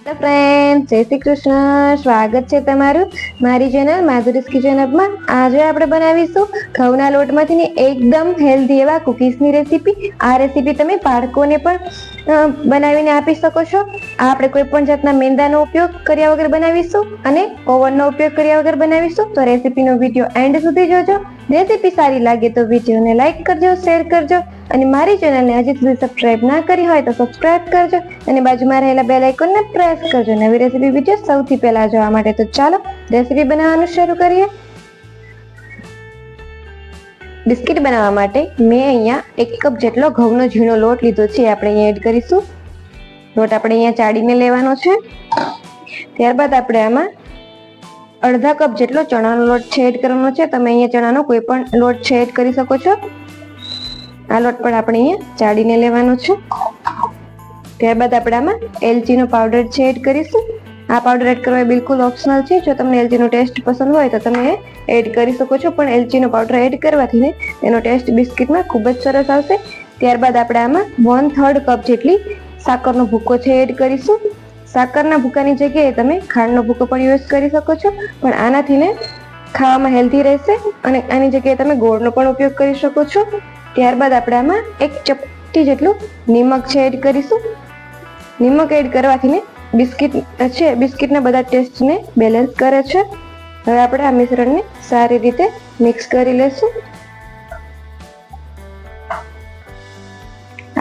Hello friend, જય શ્રી કૃષ્ણ. સ્વાગત છે તમારું મારી ચેનલ માધુરીસ કિચન હબમાં. આજે આપણે બનાવીશું ઘઉંના લોટમાંથી એકદમ હેલ્ધી એવા કુકીઝની રેસીપી. આ રેસીપી તમે બાળકોને પણ બનાવીને આપી શકો છો. આપણે કોઈ પણ જાતના મેંદાનો ઉપયોગ કર્યા વગર બનાવીશું અને ઓવનનો ઉપયોગ કર્યા વગર બનાવીશું. તો રેસીપીનો વિડીયો એન્ડ સુધી જોજો. રેસીપી સારી લાગે તો વિડીયોને લાઈક કરજો, શેર કરજો અને મારી ચેનલને હજી સુધી સબસ્ક્રાઇબ ના કરી હોય તો સબસ્ક્રાઇબ કરજો અને બાજુમાં રહેલા બેલ આઇકોનને પ્રેસ કરજો નવી રેસીપી વિડીયો સૌથી પહેલા જોવા માટે. તો ચાલો રેસીપી બનાવવાનું શરૂ કરીએ. બિસ્કિટ બનાવવા માટે મેં અહીંયા 1 કપ જેટલો ઘઉંનો ઝીણો લોટ લીધો છે. આપણે અહીંયા એડ કરીશું. લોટ આપણે અહીંયા ચાળીને લેવાનો છે. ત્યારબાદ આપણે આમાં અડધા કપ જેટલો ચણાનો લોટ છે એડ કરવાનો છે. તમે અહીંયા ચણાનો કોઈ પણ લોટ છે એડ કરી શકો છો. આ લોટ પણ આપણે અહીંયા ચાળીને લેવાનો છે. ત્યારબાદ આપણે આમાં એલચીનો પાવડર છે એડ કરીશું. આ પાવડર એડ કરવા બિલકુલ ઓપ્શનલ છે. જો તમને એલચીનો ટેસ્ટ પસંદ હોય તો તમે એડ કરી શકો છો, પણ એલચીનો પાવડર એડ કરવાથી એનો ટેસ્ટ બિસ્કિટમાં ખૂબ જ સરસ આવશે. ત્યારબાદ આપણે આમાં 1/3 કપ જેટલી સાકરનો ભૂકો છે એડ કરીશું. સાકરના ભૂકાની જગ્યાએ તમે ખાંડનો ભૂકો પણ યુઝ કરી શકો છો, પણ આનાથી ખાવામાં હેલ્ધી રહેશે અને આની જગ્યાએ તમે ગોળનો પણ ઉપયોગ કરી શકો છો. ત્યારબાદ આપણે આમાં 1 ચપટી જેટલું નિમક છે એડ કરીશું. નિમક એડ કરવાથી બિસ્કિટના બધા ટેસ્ટને બેલેન્સ કરે છે. હવે આપણે આ મિશ્રણને સારી રીતે મિક્સ કરી લેશું.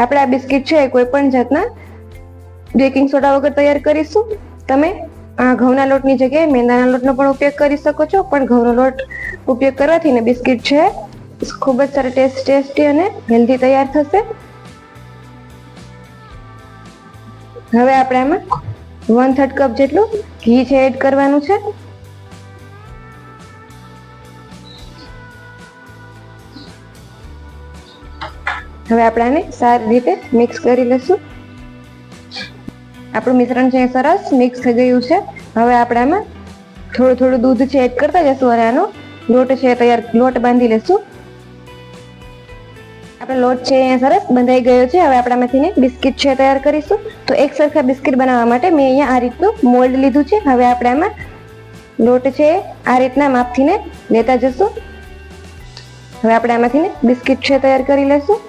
આપણે આ બિસ્કિટ છે કોઈ પણ જાતના બેકિંગ સોડા વગર તૈયાર કરીશું. તમે ઘઉંના લોટની જગ્યાએ મેંદાના લોટનો પણ ઉપયોગ કરી શકો છો, પણ ઘઉંનો લોટ ઉપયોગ કરવાથી બિસ્કિટ છે ખૂબ જ સારા ટેસ્ટી અને હેલ્ધી તૈયાર થશે. હવે આપણે આમાં 1/3 કપ જેટલું ઘી છે એડ કરવાનું છે. હવે આપણે આને સારી રીતે મિક્સ કરી લેશું. આપણું મિશ્રણ છે સરસ મિક્સ થઈ ગયું છે. હવે આપણે આમાં થોડું દૂધ છે એડ કરતા જશું અને આનો લોટ બાંધી લેશું. આપણો લોટ છે અહીંયા સરસ બંધાઈ ગયો છે. હવે આપણે આમાંથી બિસ્કિટ છે તૈયાર કરીશું. તો એક સરખા બિસ્કિટ બનાવવા માટે મેં અહીંયા આ રીતનું મોલ્ડ લીધું છે. હવે આપણે આમાં લોટ છે આ રીતના માપથી લેતા જશું. હવે આપણે આમાંથી બિસ્કિટ છે તૈયાર કરી લેશું.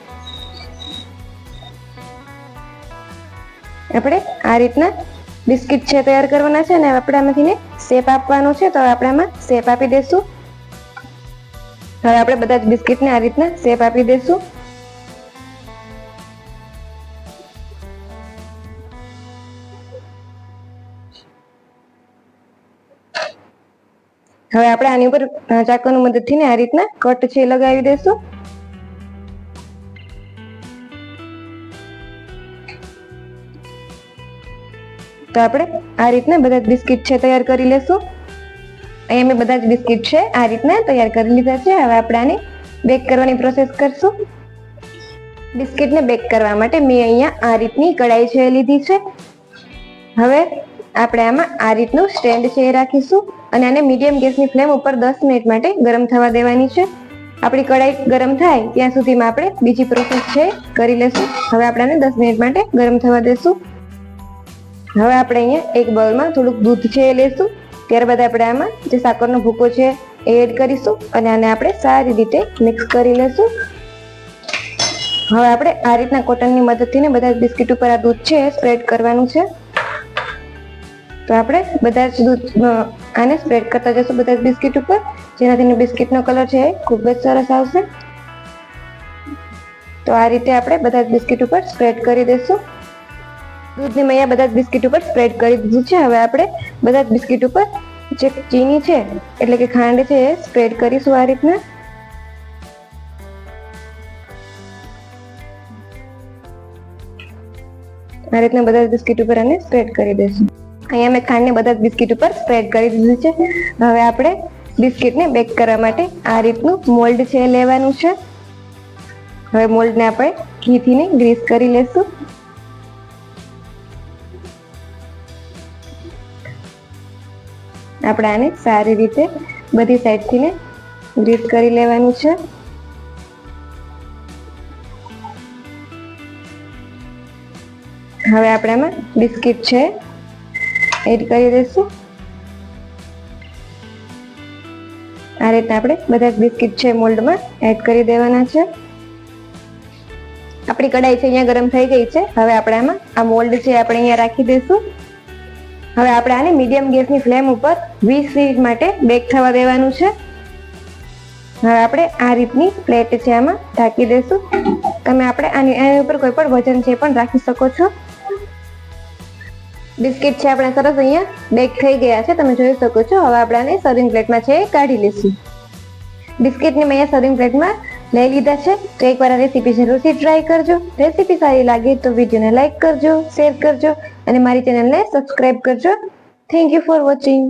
આપણે આ રીતના બિસ્કિટ છે તૈયાર કરવાના છે અને આપણે આમાંથી શેપ આપવાનો છે. તો આપણે આમાં શેપ આપી દઈશું. હવે આપણે બધા જ બિસ્કિટને આ રીતના શેપ આપી દઈશું. હવે આપણે આની ઉપર ચાકુની મદદથી આ રીતના કટ છે લગાવી દઈશું. તો આપણે આ રીતના બધા જ બિસ્કિટ છે તૈયાર કરી લેશું. અહીંયા મેં બધા જ બિસ્કિટ છે આ રીતના તૈયાર કરી લીધા છે. હવે આપણે આને બેક કરવાની પ્રોસેસ કરશું. બિસ્કિટને બેક કરવા માટે મેં અહીંયા આ રીતની કડાઈ છે લીધી છે. હવે આપણે આમાં આ રીતનું સ્ટેન્ડ છે એ રાખીશું અને આને મીડિયમ ગેસની ફ્લેમ ઉપર 10 મિનિટ માટે ગરમ થવા દેવાની છે. આપણી કડાઈ ગરમ થાય ત્યાં સુધીમાં આપણે બીજી પ્રોસેસ છે કરી લેશું. હવે આપણે આને 10 મિનિટ માટે ગરમ થવા દેશું. હવે આપણે અહીંયા એક બાઉલમાં થોડુંક દૂધ છે એ લેશું. ત્યારબાદ આપણે આમાં જે સાકરનો ભૂકો છે એ એડ કરીશું અને આને આપણે સારી રીતે મિક્સ કરી લેશું. હવે આપણે આ રીતના કોટનની મદદથી બધા જ બિસ્કિટ ઉપર આ દૂધ છે સ્પ્રેડ કરવાનું છે. તો આપણે બધા જ દૂધ આને સ્પ્રેડ કરતા જશું બધા જ બિસ્કિટ ઉપર, જેનાથી બિસ્કિટનો કલર છે એ ખૂબ જ સરસ આવશે. તો આ રીતે આપણે બધા જ બિસ્કિટ ઉપર સ્પ્રેડ કરી દઈશું. દૂધને મેં બધા જ બિસ્કિટ ઉપર સ્પ્રેડ કરી દીધું છે. હવે આપણે બધા જ બિસ્કિટ ઉપર જે ચીની છે એટલે કે ખાંડ છે એ સ્પ્રેડ કરીશું આ રીતના. આ રીતના બધા જ બિસ્કિટ ઉપર આને સ્પ્રેડ કરી દઈશું. અહીંયા મેં ખાંડને બધા જ બિસ્કિટ ઉપર સ્પ્રેડ કરી દીધું છે. હવે આપણે બિસ્કિટને બેક કરવા માટે આ રીતનું મોલ્ડ છે લેવાનું છે. હવે મોલ્ડને આપણે ઘીથી ગ્રીસ કરી લેશું. આપણે આને સારી રીતે બધી સાઈડથી ગ્રીસ કરી લેવાનું છે. હવે આપણે આમાં બિસ્કિટ છે એડ કરી દઈશું. આ રીતના આપણે બધા બિસ્કિટ છે મોલ્ડમાં એડ કરી દેવાના છે. આપણી કઢાઈ છે અહીંયા ગરમ થઈ ગઈ છે. હવે આપણે આમાં આ મોલ્ડ છે આપણે અહીંયા રાખી દઈશું. હવે આપણે આને મીડિયમ ગેસની ફ્લેમ ઉપર 20 મિનિટ માટે બેક થવા દેવાનું છે. હવે આપણે આ રીતની પ્લેટ છે આમાં ઢાંકી દઈશું. તમે આપણે આની ઉપર કોઈ પણ વજન છે પણ રાખી શકો છો. બિસ્કિટ છે આપણે સરસ અહીંયા બેક થઈ ગયા છે, તમે જોઈ શકો છો. હવે આપણે આને સર્વિંગ પ્લેટમાં છે કાઢી લઈશું. બિસ્કિટને મેં અહીંયા સર્વિંગ પ્લેટમાં લઈ લીધા છે. તો એકવાર આ રેસીપી જરૂરથી ટ્રાય કરજો. રેસીપી સારી લાગે તો વિડીયોને લાઈક કરજો, શેર કરજો અને મારી ચેનલને સબસ્ક્રાઇબ કરજો. Thank you for watching.